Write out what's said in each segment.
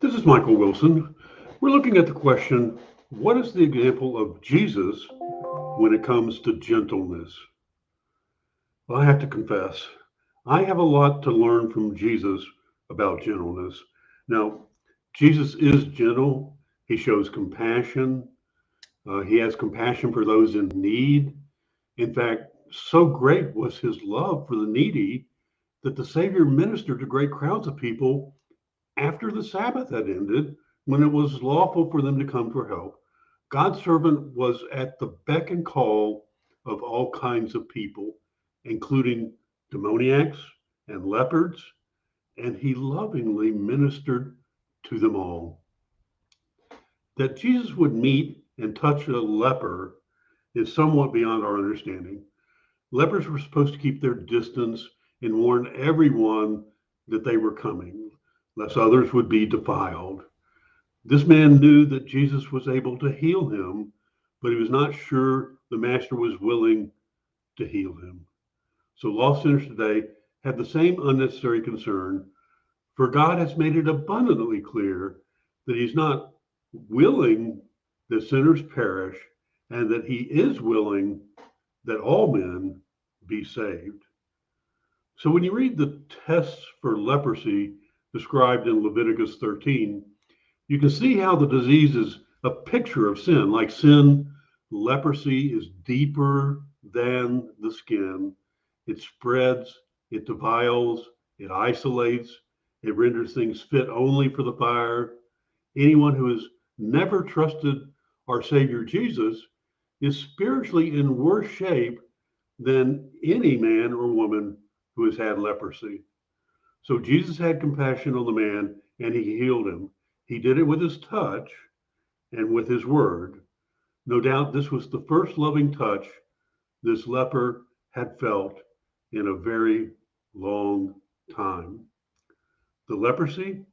This is Michael Wilson. We're looking at the question, what is the example of Jesus when it comes to gentleness? Well, I have to confess, I have a lot to learn from Jesus about gentleness. Now, Jesus is gentle. He shows compassion. He has compassion for those in need. In fact, so great was his love for the needy that the Savior ministered to great crowds of people after the Sabbath had ended, when it was lawful for them to come for help. God's servant was at the beck and call of all kinds of people, including demoniacs and lepers, and he lovingly ministered to them all. That Jesus would meet and touch a leper is somewhat beyond our understanding. Lepers were supposed to keep their distance and warn everyone that they were coming, lest others would be defiled. This man knew that Jesus was able to heal him, but he was not sure the master was willing to heal him. So lost sinners today have the same unnecessary concern, for God has made it abundantly clear that he's not willing that sinners perish, and that he is willing that all men be saved. So when you read the tests for leprosy described in Leviticus 13, you can see how the disease is a picture of sin. Like sin, leprosy is deeper than the skin. It spreads, it defiles, it isolates, it renders things fit only for the fire. Anyone who has never trusted our Savior Jesus is spiritually in worse shape than any man or woman who has had leprosy. So Jesus had compassion on the man and he healed him. He did it with his touch and with his word. No doubt this was the first loving touch this leper had felt in a very long time. The leprosy?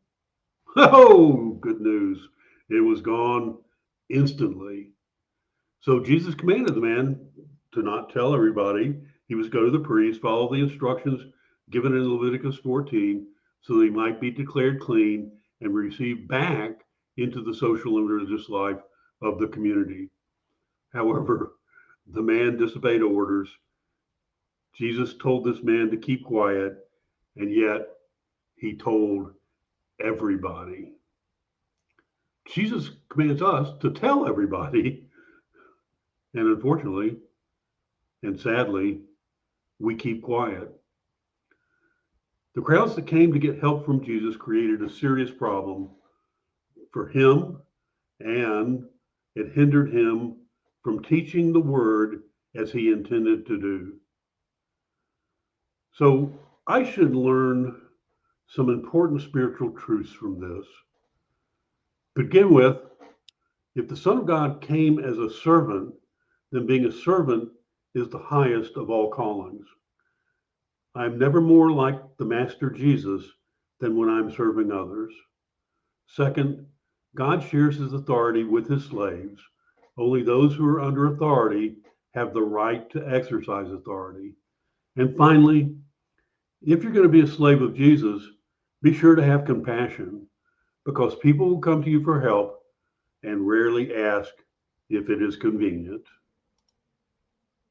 Oh, good news. It was gone instantly. So Jesus commanded the man to not tell everybody. He was go to the priest, follow the instructions given in Leviticus 14, so that he might be declared clean and receive back into the social and religious life of the community. However, the man disobeyed orders. Jesus told this man to keep quiet, and yet he told everybody. Jesus commands us to tell everybody, and unfortunately and sadly, we keep quiet. The crowds that came to get help from Jesus created a serious problem for him, and it hindered him from teaching the word as he intended to do. So I should learn some important spiritual truths from this. To begin with, if the Son of God came as a servant, then being a servant is the highest of all callings. I'm never more like the Master Jesus than when I'm serving others. Second, God shares his authority with his slaves. Only those who are under authority have the right to exercise authority. And finally, if you're going to be a slave of Jesus, be sure to have compassion, because people will come to you for help and rarely ask if it is convenient.